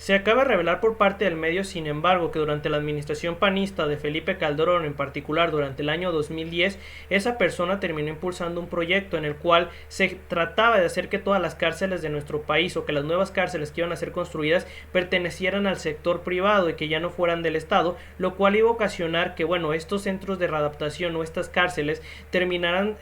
Se acaba de revelar por parte del medio, sin embargo, que durante la administración panista de Felipe Calderón, en particular durante el año 2010, esa persona terminó impulsando un proyecto en el cual se trataba de hacer que todas las cárceles de nuestro país, o que las nuevas cárceles que iban a ser construidas, pertenecieran al sector privado y que ya no fueran del Estado, lo cual iba a ocasionar que, bueno, estos centros de readaptación o estas cárceles terminaran,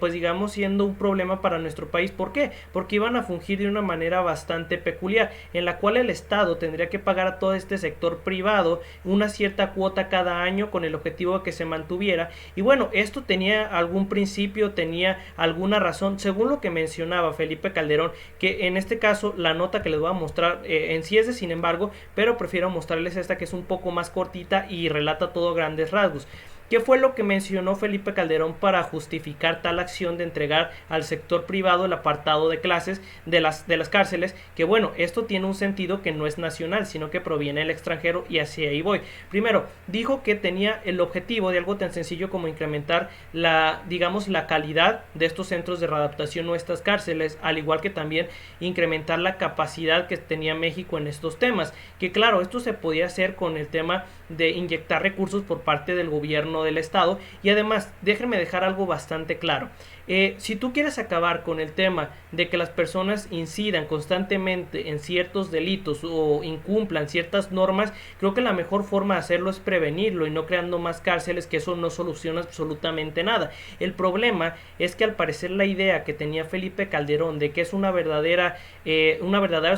pues digamos, siendo un problema para nuestro país. ¿Por qué? Porque iban a fungir de una manera bastante peculiar, en la cual el Estado tendría que pagar a todo este sector privado una cierta cuota cada año con el objetivo de que se mantuviera. Y bueno, esto tenía algún principio, tenía alguna razón, según lo que mencionaba Felipe Calderón, que en este caso la nota que les voy a mostrar en sí es de sin embargo, pero prefiero mostrarles esta que es un poco más cortita y relata todo a grandes rasgos. ¿Qué fue lo que mencionó Felipe Calderón para justificar tal acción de entregar al sector privado el apartado de clases de las cárceles? Que bueno, esto tiene un sentido que no es nacional, sino que proviene del extranjero, y hacia ahí voy. Primero, dijo que tenía el objetivo de algo tan sencillo como incrementar digamos, la calidad de estos centros de readaptación o estas cárceles, al igual que también incrementar la capacidad que tenía México en estos temas. Que claro, esto se podía hacer con el tema de inyectar recursos por parte del gobierno del estado. Y además, déjenme dejar algo bastante claro. Si tú quieres acabar con el tema de que las personas incidan constantemente en ciertos delitos o incumplan ciertas normas, creo que la mejor forma de hacerlo es prevenirlo y no creando más cárceles, que eso no soluciona absolutamente nada. El problema es que al parecer la idea que tenía Felipe Calderón de que es una verdadera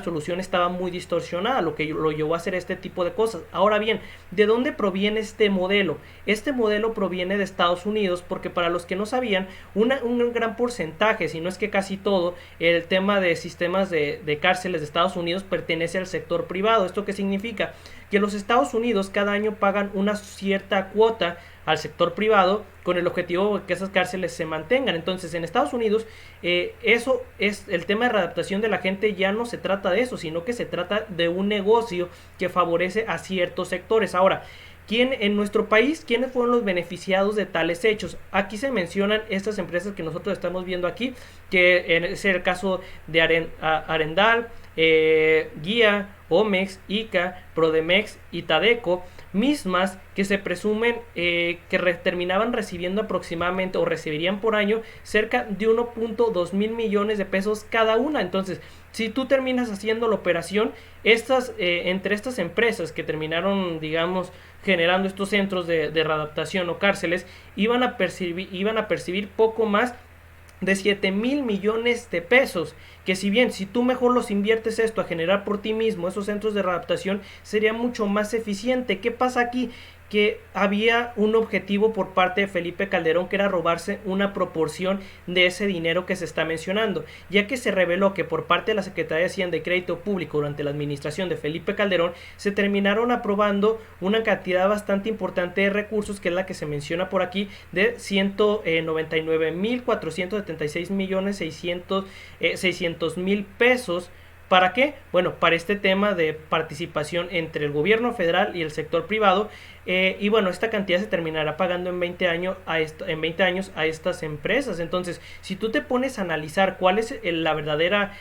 solución estaba muy distorsionada, lo que lo llevó a hacer este tipo de cosas. Ahora bien, ¿de dónde proviene este modelo? Este modelo proviene de Estados Unidos, porque para los que no sabían, un gran porcentaje, si no es que casi todo, el tema de sistemas de cárceles de Estados Unidos pertenece al sector privado. ¿Esto qué significa? Que los Estados Unidos cada año pagan una cierta cuota al sector privado con el objetivo de que esas cárceles se mantengan. Entonces, en Estados Unidos, eso es el tema de readaptación de la gente. Ya no se trata de eso, sino que se trata de un negocio que favorece a ciertos sectores. Ahora, en nuestro país, ¿quiénes fueron los beneficiados de tales hechos? Aquí se mencionan estas empresas que nosotros estamos viendo aquí, que es el caso de Arendal, Guía, Omex, ICA, Prodemex y Tadeco, mismas que se presumen que terminaban recibiendo aproximadamente, o recibirían por año, cerca de 1.2 mil millones de pesos cada una. Entonces, si tú terminas haciendo la operación, entre estas empresas que terminaron, digamos, generando estos centros de readaptación o cárceles, iban a percibir poco más de 7 mil millones de pesos, que si bien si tú mejor los inviertes esto a generar por ti mismo esos centros de readaptación, sería mucho más eficiente. ¿Qué pasa aquí? Que había un objetivo por parte de Felipe Calderón, que era robarse una proporción de ese dinero que se está mencionando, ya que se reveló que por parte de la Secretaría de Hacienda y Crédito Público durante la administración de Felipe Calderón se terminaron aprobando una cantidad bastante importante de recursos, que es la que se menciona por aquí, de 199.476 millones 600 mil pesos. ¿Para qué? Bueno, para este tema de participación entre el gobierno federal y el sector privado. Y bueno, esta cantidad se terminará pagando en 20 años a estas empresas. Entonces, si tú te pones a analizar cuál es la verdadera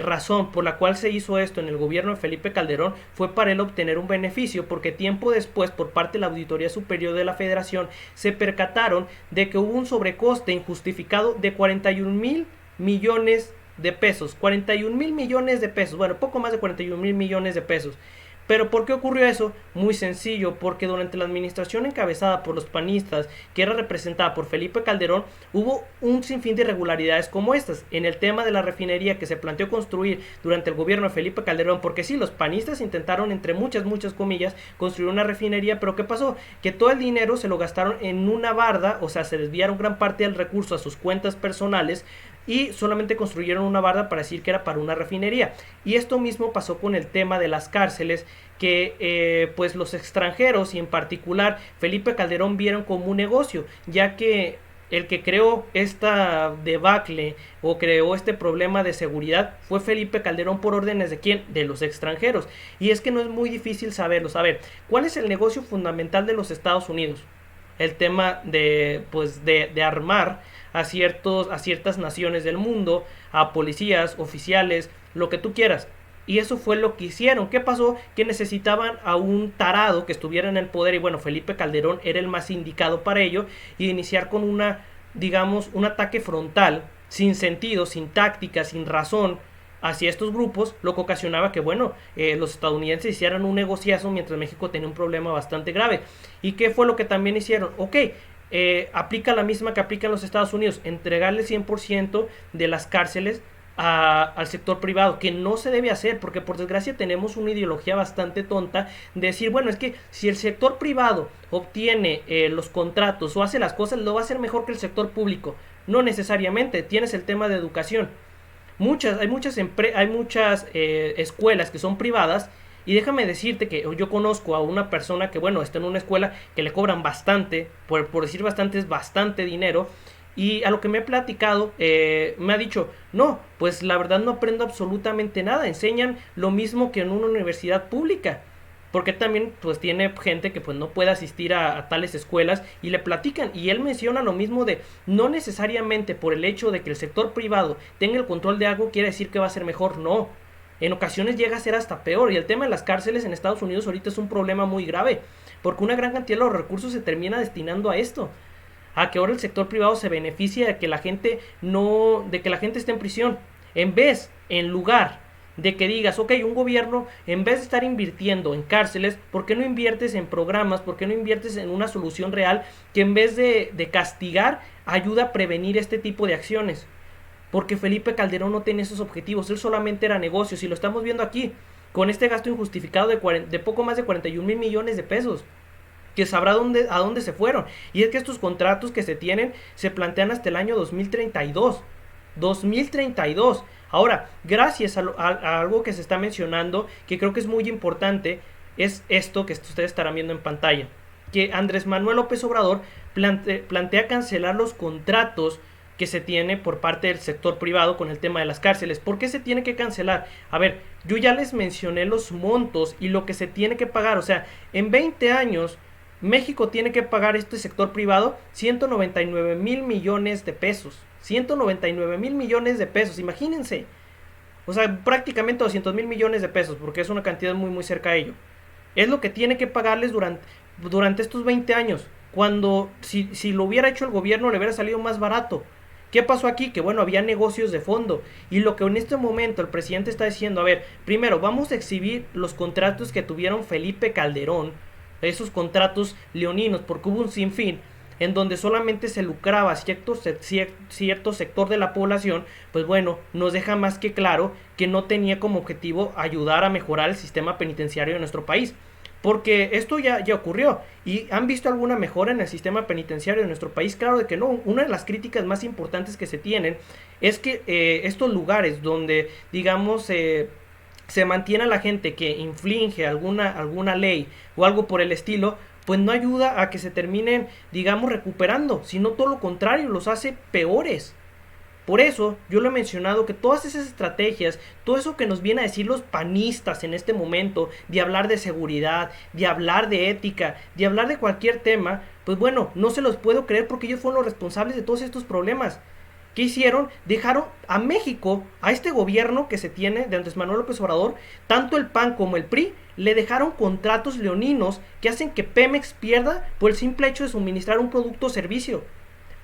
razón por la cual se hizo esto en el gobierno de Felipe Calderón, fue para él obtener un beneficio, porque tiempo después, por parte de la Auditoría Superior de la Federación, se percataron de que hubo un sobrecoste injustificado de 41 mil millones de pesos, 41 mil millones de pesos, bueno, poco más de 41 mil millones de pesos. ¿Pero por qué ocurrió eso? Muy sencillo, porque durante la administración encabezada por los panistas, que era representada por Felipe Calderón, hubo un sinfín de irregularidades como estas. En el tema de la refinería que se planteó construir durante el gobierno de Felipe Calderón, porque sí, los panistas intentaron, entre muchas comillas, construir una refinería, pero ¿qué pasó? Que todo el dinero se lo gastaron en una barda, o sea, se desviaron gran parte del recurso a sus cuentas personales, y solamente construyeron una barda para decir que era para una refinería. Y esto mismo pasó con el tema de las cárceles, que pues los extranjeros, y en particular Felipe Calderón, vieron como un negocio, ya que el que creó esta debacle o creó este problema de seguridad fue Felipe Calderón. ¿Por órdenes de quién? De los extranjeros. Y es que no es muy difícil saberlo. A ver, ¿cuál es el negocio fundamental de los Estados Unidos? El tema de armar a ciertas naciones del mundo, a policías, oficiales, lo que tú quieras. Y eso fue lo que hicieron. ¿Qué pasó? Que necesitaban a un tarado que estuviera en el poder, y bueno, Felipe Calderón era el más indicado para ello, y iniciar con digamos, un ataque frontal, sin sentido, sin táctica, sin razón, hacia estos grupos, lo que ocasionaba que, bueno, los estadounidenses hicieran un negociazo mientras México tenía un problema bastante grave. ¿Y qué fue lo que también hicieron? Ok, aplica la misma que aplica en los Estados Unidos, entregarle 100% de las cárceles al sector privado, que no se debe hacer, porque por desgracia tenemos una ideología bastante tonta de decir, bueno, es que si el sector privado obtiene los contratos o hace las cosas, lo va a hacer mejor que el sector público. No necesariamente. Tienes el tema de educación. Hay muchas escuelas que son privadas, y déjame decirte que yo conozco a una persona que, bueno, está en una escuela que le cobran bastante, por decir bastante, es bastante dinero, y a lo que me he platicado, me ha dicho, no, pues la verdad no aprendo absolutamente nada, enseñan lo mismo que en una universidad pública. Porque también pues tiene gente que pues no puede asistir a tales escuelas, y le platican, y él menciona lo mismo de no necesariamente por el hecho de que el sector privado tenga el control de algo quiere decir que va a ser mejor. No, en ocasiones llega a ser hasta peor, y el tema de las cárceles en Estados Unidos ahorita es un problema muy grave, porque una gran cantidad de los recursos se termina destinando a esto, a que ahora el sector privado se beneficie de que la gente esté en prisión, en lugar de que digas, ok, un gobierno, en vez de estar invirtiendo en cárceles, ¿por qué no inviertes en programas? ¿Por qué no inviertes en una solución real que en vez de castigar, ayuda a prevenir este tipo de acciones? Porque Felipe Calderón no tenía esos objetivos, él solamente era negocios, y lo estamos viendo aquí, con este gasto injustificado de poco más de 41 mil millones de pesos, que sabrá a dónde se fueron. Y es que estos contratos que se tienen se plantean hasta el año 2032. 2032. Ahora, gracias a algo que se está mencionando, que creo que es muy importante, es esto que ustedes estarán viendo en pantalla, que Andrés Manuel López Obrador plantea cancelar los contratos que se tiene por parte del sector privado con el tema de las cárceles. ¿Por qué se tiene que cancelar? A ver, yo ya les mencioné los montos y lo que se tiene que pagar. O sea, en 20 años México tiene que pagar este sector privado 199 mil millones de pesos. 199 mil millones de pesos, imagínense. O sea, prácticamente 200 mil millones de pesos, porque es una cantidad muy muy cerca a ello. Es lo que tiene que pagarles durante estos 20 años. Cuando si lo hubiera hecho el gobierno le hubiera salido más barato. ¿Qué pasó aquí? Que bueno, había negocios de fondo, y lo que en este momento el presidente está diciendo, a ver, primero vamos a exhibir los contratos que tuvieron Felipe Calderón, esos contratos leoninos, porque hubo un sinfín en donde solamente se lucraba cierto sector de la población. Pues bueno, nos deja más que claro que no tenía como objetivo ayudar a mejorar el sistema penitenciario de nuestro país, porque esto ya ocurrió. ¿Y han visto alguna mejora en el sistema penitenciario de nuestro país? Claro de que no. Una de las críticas más importantes que se tienen es que estos lugares donde, digamos, se mantiene a la gente que infringe alguna ley o algo por el estilo, pues no ayuda a que se terminen, digamos, recuperando, sino todo lo contrario, los hace peores. Por eso yo lo he mencionado, que todas esas estrategias, todo eso que nos viene a decir los panistas en este momento, de hablar de seguridad, de hablar de ética, de hablar de cualquier tema, pues bueno, no se los puedo creer, porque ellos fueron los responsables de todos estos problemas. ¿Qué hicieron? Dejaron a México, a este gobierno que se tiene de Andrés Manuel López Obrador, tanto el PAN como el PRI, le dejaron contratos leoninos que hacen que Pemex pierda por el simple hecho de suministrar un producto o servicio.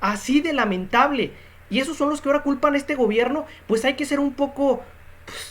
Así de lamentable. Y esos son los que ahora culpan a este gobierno. Pues hay que ser un poco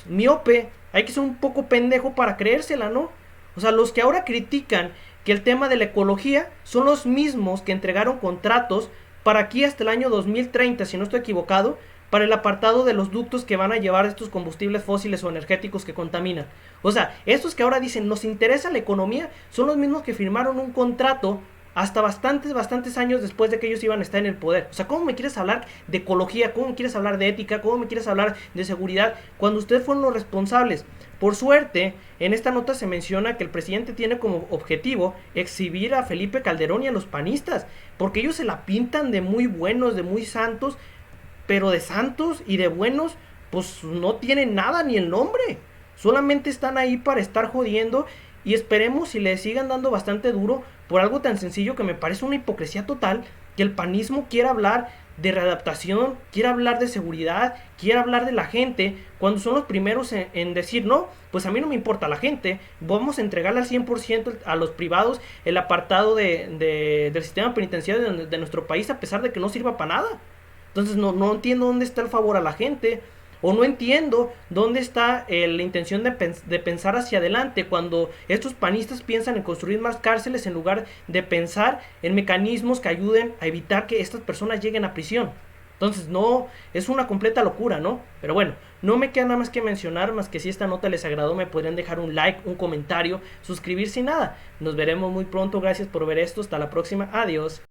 miope, hay que ser un poco pendejo para creérsela, ¿no? O sea, los que ahora critican que el tema de la ecología son los mismos que entregaron contratos para aquí hasta el año 2030, si no estoy equivocado, para el apartado de los ductos que van a llevar estos combustibles fósiles o energéticos que contaminan. O sea, estos que ahora dicen nos interesa la economía, son los mismos que firmaron un contrato hasta bastantes años después de que ellos iban a estar en el poder. O sea, ¿cómo me quieres hablar de ecología? ¿Cómo me quieres hablar de ética? ¿Cómo me quieres hablar de seguridad cuando ustedes fueron los responsables? Por suerte, en esta nota se menciona que el presidente tiene como objetivo exhibir a Felipe Calderón y a los panistas, porque ellos se la pintan de muy buenos, de muy santos, pero de santos y de buenos, pues no tienen nada, ni el nombre. Solamente están ahí para estar jodiendo, y esperemos si le sigan dando bastante duro por algo tan sencillo que me parece una hipocresía total, que el panismo quiera hablar de readaptación, quiere hablar de seguridad, quiere hablar de la gente, cuando son los primeros en decir, no, pues a mí no me importa la gente, vamos a entregarle al 100% a los privados el apartado del sistema penitenciario de nuestro país, a pesar de que no sirva para nada. Entonces no entiendo dónde está el favor a la gente. O no entiendo dónde está la intención de pensar hacia adelante cuando estos panistas piensan en construir más cárceles en lugar de pensar en mecanismos que ayuden a evitar que estas personas lleguen a prisión. Entonces no, es una completa locura, ¿no? Pero bueno, no me queda nada más que mencionar, más que si esta nota les agradó me podrían dejar un like, un comentario, suscribirse y nada. Nos veremos muy pronto, gracias por ver esto, hasta la próxima, adiós.